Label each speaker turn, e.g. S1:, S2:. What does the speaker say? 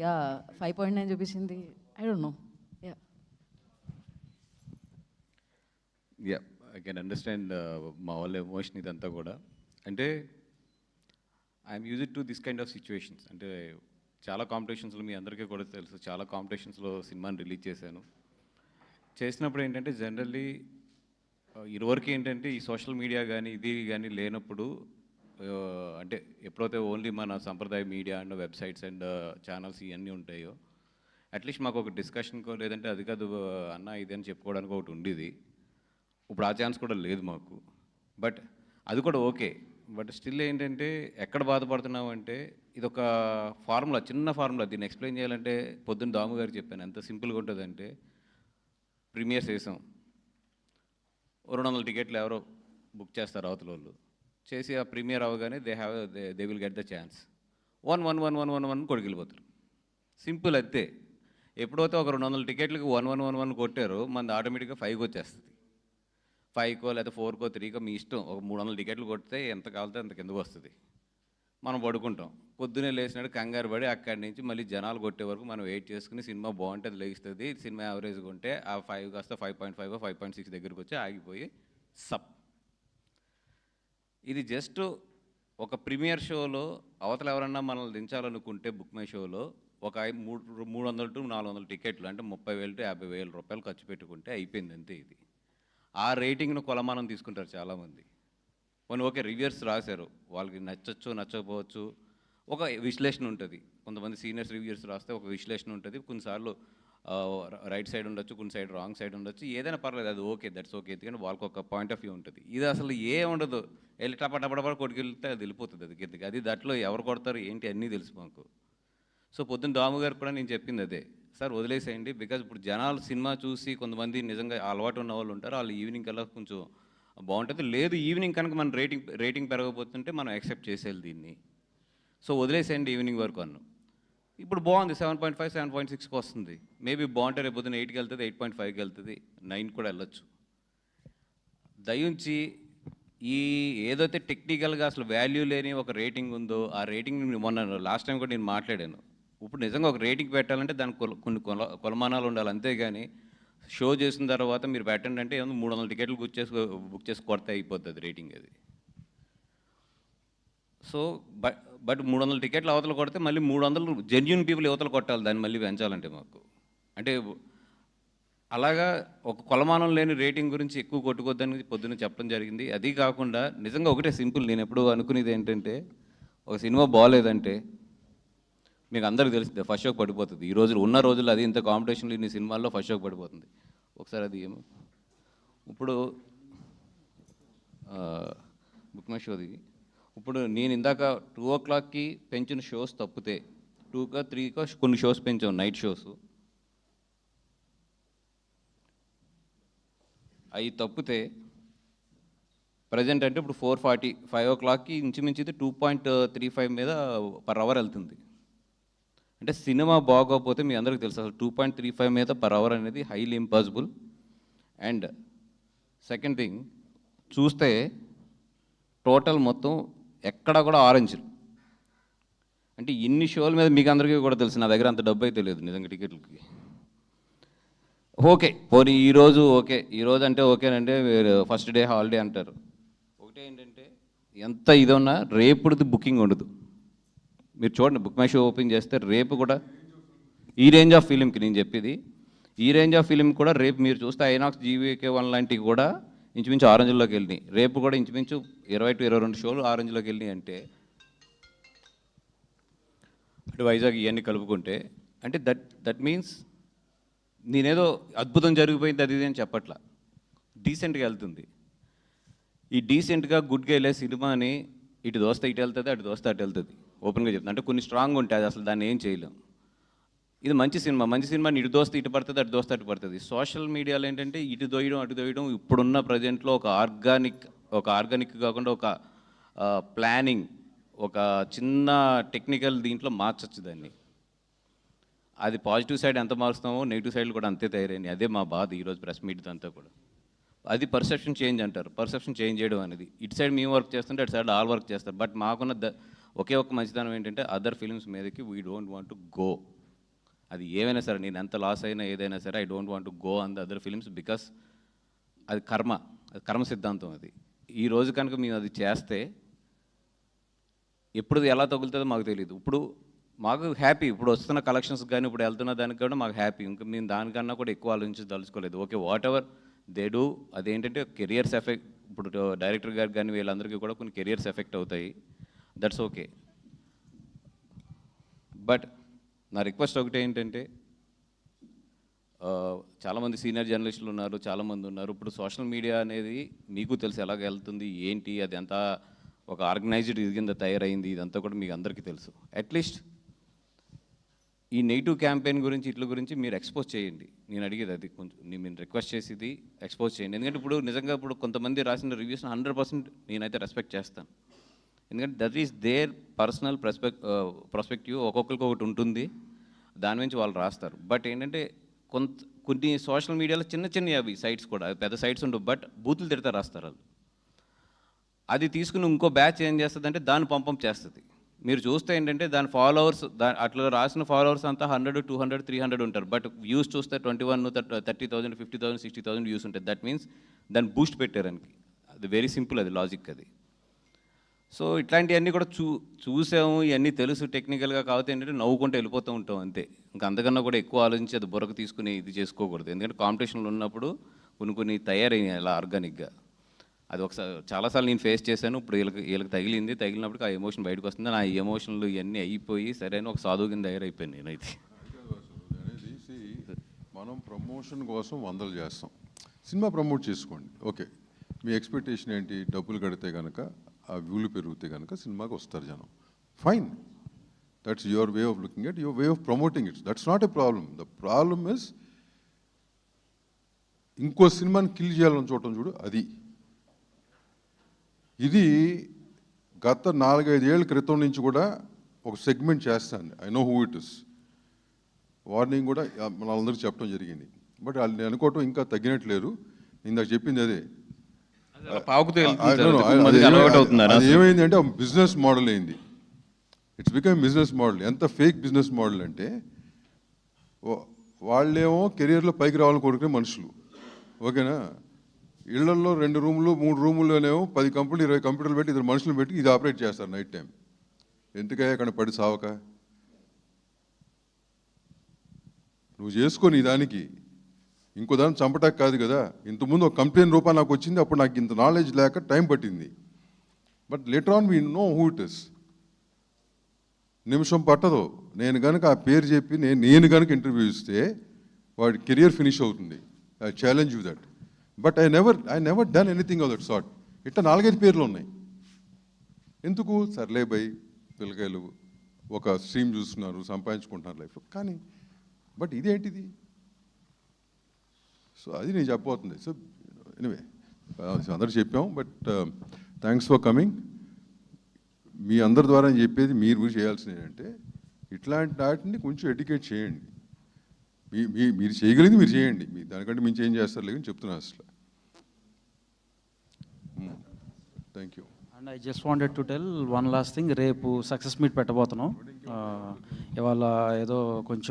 S1: Yeah 5.9 చూపించింది. I don't know.
S2: Yeah I can understand మా వాళ్ళ ఎమోషన్ ఇదంతా కూడా. అంటే I'm used to this kind of situations. అంటే చాలా కాంపిటీషన్స్లో మీ అందరికీ కూడా తెలుసు, చాలా కాంపిటీషన్స్లో సినిమాని రిలీజ్ చేశాను. చేసినప్పుడు ఏంటంటే జనరల్లీ ఇదివరకు ఏంటంటే ఈ సోషల్ మీడియా కానీ ఇది కానీ లేనప్పుడు అంటే ఎప్పుడైతే ఓన్లీ మన సంప్రదాయ media and websites and channels ఇవన్నీ ఉంటాయో అట్లీస్ట్ మాకు ఒక డిస్కషన్కో లేదంటే అది కాదు అన్న ఇది అని చెప్పుకోవడానికి ఒకటి ఉండేది. ఇప్పుడు ఆ ఛాన్స్ కూడా లేదు మాకు. బట్ అది కూడా ఓకే. బట్ స్టిల్ ఏంటంటే ఎక్కడ బాధపడుతున్నాం అంటే ఇది ఒక ఫార్ములా, చిన్న ఫార్ములా. దీన్ని ఎక్స్ప్లెయిన్ చేయాలంటే పొద్దున్న దాము గారికి చెప్పాను ఎంత సింపుల్గా ఉంటుందంటే, ప్రీమియర్స్ వేసాం, 200 టికెట్లు ఎవరో బుక్ చేస్తారు అవతల వాళ్ళు చేసి, ఆ ప్రీమియర్ అవగానే they will get the chance. 1 కొడుకెళ్ళిపోతారు. సింపుల్ అంతే. ఎప్పుడైతే ఒక 200 టికెట్లకి 1 కొట్టారో మనది ఆటోమేటిక్గా 5కి వచ్చేస్తుంది. 5కో లేదా 4కో 3కో మీ ఇష్టం. ఒక 300 టికెట్లు కొడితే ఎంత కావాలితే అంత కిందకు వస్తుంది. మనం పడుకుంటాం. పొద్దున్నే లేచినాడు కంగారు పడి అక్కడి నుంచి మళ్ళీ జనాలు కొట్టే వరకు మనం వెయిట్ చేసుకుని సినిమా బాగుంటే అది లేస్తుంది. సినిమా యావరేజ్గా ఉంటే ఆ 5 కాస్త 5.5 5.6 దగ్గరికి వచ్చి ఆగిపోయి సప్. ఇది జస్ట్ ఒక ప్రీమియర్ షోలో అవతల ఎవరన్నా మనల్ని దించాలనుకుంటే బుక్ మై షోలో ఒక 300 to 400 టికెట్లు అంటే 30,000 to 50,000 రూపాయలు ఖర్చు పెట్టుకుంటే అయిపోయింది అంతే. ఇది ఆ రేటింగ్ను కొలమానం తీసుకుంటారు చాలామంది. కొన్ని ఓకే రివ్యూర్స్ రాశారు, వాళ్ళకి నచ్చచ్చు నచ్చకపోవచ్చు, ఒక విశ్లేషణ ఉంటుంది. కొంతమంది సీనియర్స్ రివ్యూర్స్ రాస్తే ఒక విశ్లేషణ ఉంటుంది. కొన్నిసార్లు రైట్ సైడ్ ఉండొచ్చు, కొన్ని సైడ్ రాంగ్ సైడ్ ఉండొచ్చు, ఏదైనా పర్లేదు, అది ఓకే, దట్స్ ఓకే. ఎందుకంటే వాళ్ళకి ఒక పాయింట్ ఆఫ్ వ్యూ ఉంటుంది. ఇది అసలు ఉండదు, వెళ్ళి టపటపడపడ కొట్టుకెళ్తే అది వెళ్ళిపోతుంది అది కిందకి. అది దాంట్లో ఎవరు కొడతారు ఏంటి అన్నీ తెలుసు మాకు. సో పొద్దున్న దాము గారు కూడా నేను చెప్పింది అదే, సార్ వదిలేసేయండి. బికాజ్ ఇప్పుడు జనాలు సినిమా చూసి కొంతమంది నిజంగా అలవాటు ఉన్న వాళ్ళు ఉంటారు, వాళ్ళు ఈవినింగ్ కల్లా కొంచెం బాగుంటుంది. లేదు ఈవినింగ్ కనుక మన రేటింగ్ పెరగబోతుంటే మనం యాక్సెప్ట్ చేసేయాలి దీన్ని. సో వదిలేసేయండి ఈవినింగ్ వరకు అన్నాం. ఇప్పుడు బాగుంది, 7.5 7.6కి వస్తుంది. మేబీ బాగుంటే రేపు పొద్దున్న 8కి వెళ్తుంది, 8.5కి వెళ్తుంది, 9 కూడా వెళ్ళొచ్చు. దయించి ఈ ఏదైతే టెక్నికల్గా అసలు వాల్యూ లేని ఒక రేటింగ్ ఉందో ఆ రేటింగ్ మొన్న లాస్ట్ టైం కూడా నేను మాట్లాడాను. ఇప్పుడు నిజంగా ఒక రేటింగ్ పెట్టాలంటే దానికి కొన్ని కొలమానాలు ఉండాలి. అంతేగాని షో చేసిన తర్వాత మీరు పెట్టండి అంటే ఏమో 300 టికెట్లు బుక్ చేసి కొడితే అయిపోతుంది రేటింగ్ అది. సో బట్ 300 టికెట్లు అవతల కొడితే మళ్ళీ 300 జెన్యూన్ పీపుల్ యువతలు కొట్టాలి దాన్ని మళ్ళీ పెంచాలంటే మాకు. అంటే అలాగా ఒక కొలమానం లేని రేటింగ్ గురించి ఎక్కువ కొట్టుకోద్దని పొద్దున్న చెప్పడం జరిగింది. అది కాకుండా నిజంగా ఒకటే సింపుల్, నేను ఎప్పుడు అనుకునేది ఏంటంటే, ఒక సినిమా బాగోలేదంటే మీకు అందరికీ తెలిసిందే ఫస్ట్ షోకి పడిపోతుంది. ఈ రోజులు ఉన్న రోజుల్లో అది ఇంత కాంపిటీషన్లు ఇన్ని సినిమాల్లో ఫస్ట్ షోకి పడిపోతుంది. ఒకసారి అది ఏమో ఇప్పుడు బుక్ మై షోది ఇప్పుడు నేను ఇందాక 2 o'clockకి పెంచిన షోస్ తప్పితే 2కో 3కో కొన్ని షోస్ పెంచాం, నైట్ షోస్. అవి తప్పితే ప్రజెంట్ అంటే ఇప్పుడు 4:40 5 o'clockకి ఇంచుమించి 2.35 మీద పర్ అవర్ వెళ్తుంది. అంటే సినిమా బాగోకపోతే మీ అందరికీ తెలుసు అసలు 2.35 మీద పర్ అవర్ అనేది highly impossible. And second thing చూస్తే టోటల్ మొత్తం ఎక్కడ కూడా ఆరెంజ్లు. అంటే ఇన్ని షోల మీద మీకు అందరికీ కూడా తెలుసు, నా దగ్గర అంత డబ్బు అయితే లేదు నిజంగా టికెట్లకి. ఓకే పోనీ ఈరోజు ఓకే, ఈరోజు అంటే ఓకేనంటే ఫస్ట్ డే హాలిడే అంటారు. ఒకటే ఏంటంటే ఎంత ఇది ఉన్నా రేపుది బుకింగ్ ఉండదు. మీరు చూడండి బుక్ మై షో ఓపెన్ చేస్తే రేపు కూడా ఈ రేంజ్ ఆఫ్ ఫిలింకి నేను చెప్పేది, ఈ రేంజ్ ఆఫ్ ఫిలిం కూడా రేపు మీరు చూస్తే ఐనాక్స్ GVK1 లాంటివి కూడా ఇంచుమించు ఆరెంజ్లోకి వెళ్ళినాయి. రేపు కూడా ఇంచుమించు 20 to 22 షోలు ఆరెంజ్లోకి వెళ్ళినాయి. అంటే అటు వైజాగ్ ఇవన్నీ కలుపుకుంటే అంటే దట్ మీన్స్ నేనేదో అద్భుతం జరిగిపోయింది అది ఇది అని చెప్పట్లా, డీసెంట్గా వెళ్తుంది. ఈ డీసెంట్గా గుడ్గా వెళ్ళే సినిమాని ఇటు దోస్తే ఇటు వెళ్తుంది, అటు దోస్తే అటు వెళ్తుంది. ఓపెన్గా చెప్తుంది. అంటే కొన్ని స్ట్రాంగ్ ఉంటాయి, అది అసలు దాన్ని ఏం చేయలేం. ఇది మంచి సినిమాని ఇటు దోస్తే ఇటు పడుతుంది, అటు దోస్తే అటు పడుతుంది. సోషల్ మీడియాలో ఏంటంటే ఇటు దోయడం అటు దోయడం ఇప్పుడున్న ప్రజెంట్లో ఒక ఆర్గానిక్ కాకుండా ఒక ప్లానింగ్, ఒక చిన్న టెక్నికల్ దీంట్లో మార్చచ్చు దాన్ని. అది పాజిటివ్ సైడ్ ఎంత మారుస్తామో నెగిటివ్ సైడ్లు కూడా అంతే తయారైనాయి. అదే మా బాధ ఈరోజు ప్రెస్ మీట్ అంతా కూడా. అది పర్సెప్షన్ చేంజ్ అంటారు. పర్సెప్షన్ చేంజ్ చేయడం అనేది ఇటు సైడ్ మేము వర్క్ చేస్తుంటే అటు సైడ్ ఆల్ వర్క్ చేస్తారు. బట్ మాకున్న ఒకే ఒక మంచిదనం ఏంటంటే అదర్ ఫిల్మ్స్ మీదకి we don't want to go. అది ఏమైనా సరే, నేను ఎంత లాస్ అయినా ఏదైనా సరే, I don't want to go on the other films because అది కర్మ సిద్ధాంతం అది. ఈ రోజు కనుక మేము అది చేస్తే ఎప్పుడు ఎలా తగులుతుందో మాకు తెలియదు. ఇప్పుడు మాకు హ్యాపీ, ఇప్పుడు వస్తున్న కలెక్షన్స్ కానీ ఇప్పుడు వెళ్తున్న దానికి కూడా మాకు హ్యాపీ. ఇంకా మేము దానికన్నా కూడా ఎక్కువ ఆలోచించదలుచుకోలేదు. Okay, whatever they do, అదేంటంటే కెరియర్స్ ఎఫెక్ట్, ఇప్పుడు డైరెక్టర్ గారికి కానీ వీళ్ళందరికీ కూడా కొన్ని కెరియర్స్ ఎఫెక్ట్ అవుతాయి, దట్స్ ఓకే. బట్ నా రిక్వెస్ట్ ఒకటి ఏంటంటే, చాలామంది సీనియర్ జర్నలిస్టులు ఉన్నారు, చాలామంది ఉన్నారు. ఇప్పుడు సోషల్ మీడియా అనేది మీకు తెలుసు ఎలాగ వెళ్తుంది ఏంటి, అది ఎంత ఒక ఆర్గనైజ్డ్ ఇది కింద తయారైంది, ఇదంతా కూడా మీకు అందరికీ తెలుసు. అట్లీస్ట్ ఈ నెగిటివ్ క్యాంపెయిన్ గురించి ఇట్ల గురించి మీరు ఎక్స్పోజ్ చేయండి. నేను అడిగేది అది, కొంచెం నేను రిక్వెస్ట్ చేసేది ఎక్స్పోజ్ చేయండి. ఎందుకంటే ఇప్పుడు నిజంగా ఇప్పుడు కొంతమంది రాసిన రివ్యూస్ని 100% నేనైతే రెస్పెక్ట్ చేస్తాను. ఎందుకంటే that is there personal perspective, ఒక్కొక్కరికి ఒకటి ఉంటుంది, దాని నుంచి వాళ్ళు రాస్తారు. బట్ ఏంటంటే కొన్ని సోషల్ మీడియాలో చిన్న అవి సైట్స్ కూడా, పెద్ద సైట్స్ ఉండవు, బట్ బూతులు తిడతా రాస్తారు వాళ్ళు. అది తీసుకుని ఇంకో బ్యాచ్ ఏం చేస్తుందంటే దాన్ని పంపం చేస్తుంది. మీరు చూస్తే ఏంటంటే దాని ఫాలోవర్స్, అట్లా రాసిన ఫాలోవర్స్ అంతా 100, 200, 300 ఉంటారు. బట్ వ్యూస్ చూస్తే 21, 30,000, 50,000, 60,000 వ్యూస్ ఉంటాయి. దట్ మీన్స్ దాన్ని బూస్ట్ పెట్టారనికి. అది వెరీ సింపుల్, అది లాజిక్ అది. సో ఇట్లాంటివన్నీ కూడా చూసాము, ఇవన్నీ తెలుసు టెక్నికల్గా. కాకపోతే ఏంటంటే నవ్వుకుంటూ వెళ్ళిపోతూ ఉంటాం అంతే. ఇంకా అంతకన్నా కూడా ఎక్కువ ఆలోచించి అది బుర్రకు తీసుకుని ఇది చేసుకోకూడదు. ఎందుకంటే కాంపిటీషన్లో ఉన్నప్పుడు కొన్ని తయారైనాయి అలా ఆర్గానిక్గా. అది ఒకసారి చాలాసార్లు నేను ఫేస్ చేశాను. ఇప్పుడు వీళ్ళకి తగిలినప్పుడు ఆ ఎమోషన్ బయటకు వస్తుంది. నా ఎమోషన్లు ఇవన్నీ అయిపోయి సరైన ఒక సాధువు కింద తయారైపోయాను నేనైతే.
S3: మనం ప్రమోషన్ కోసం 100 చేస్తాం, సినిమా ప్రమోట్ చేసుకోండి. ఓకే, మీ ఎక్స్పెక్టేషన్ ఏంటి? డబ్బులు కడితే కనుక ఆ వ్యూలు పెరిగితే కనుక సినిమాకి వస్తారు జనం. Fine, that's your way of looking it, your way of promoting it. That's not a problem. The problem is ఇంకో సినిమాని కిల్ చేయాలని చూడటం చూడు, అది. ఇది గత 4-5 ఏళ్ళ క్రితం నుంచి కూడా ఒక సెగ్మెంట్ చేస్తాను. I know who it is. Warning కూడా మనందరికీ చెప్పడం జరిగింది. బట్ వాళ్ళు నేను అనుకోవటం ఇంకా తగ్గినట్లేరు. ఇందాక చెప్పింది అదే. ఏమైంది అంటే బిజినెస్ మోడల్ అయింది. It's become business model. ఎంత ఫేక్ బిజినెస్ మోడల్ అంటే, వాళ్ళేమో కెరియర్లో పైకి రావాలని కోరుకునే మనుషులు, ఓకేనా? ఇళ్లలో 2 రూములు 3 రూముల్లోనేమో 10 కంపెనీలు 20 కంప్యూటర్లు పెట్టి 2 మనుషులు పెట్టి ఇది ఆపరేట్ చేస్తారు నైట్ టైం. ఎందుకయ్యా అక్కడ పడి సావక? నువ్వు చేసుకొని దానికి ఇంకో దాన్ని చంపటానికి కాదు కదా. ఇంతకుముందు ఒక కంప్లైంట్ రూపాయలు నాకు వచ్చింది, అప్పుడు నాకు ఇంత నాలెడ్జ్ లేక టైం పట్టింది. But later on we know who it is. నిమిషం పట్టదు. నేను కనుక ఆ పేరు చెప్పి నేను కనుక ఇంటర్వ్యూ ఇస్తే వాడి కెరియర్ ఫినిష్ అవుతుంది. I challenge you that. But I never done anything of that sort. ఇట్లా 4-5 పేర్లు ఉన్నాయి. ఎందుకు? సర్లే బై, పిల్లకాయలు ఒక స్ట్రీమ్ చూస్తున్నారు, సంపాదించుకుంటున్నారు లైఫ్. కానీ బట్ ఇదేంటిది? సో అది నేను చెప్పబోతుంది. సో ఎనివే అందరూ చెప్పాం. But thanks for coming. మీ అందరి ద్వారా నేను చెప్పేది మీరు చేయాల్సింది ఏంటంటే, ఇట్లాంటి వాటిని కొంచెం ఎడ్యుకేట్ చేయండి. మీరు చేయగలిగింది మీరు చేయండి. మీరు దానికంటే మించి ఏం చేస్తారు లేదని చెప్తున్నాను అసలు. Thank you.
S4: And I just wanted to tell one last thing. రేపు సక్సెస్ మీట్ పెట్టబోతున్నాం. ఇవాళ ఏదో కొంచెం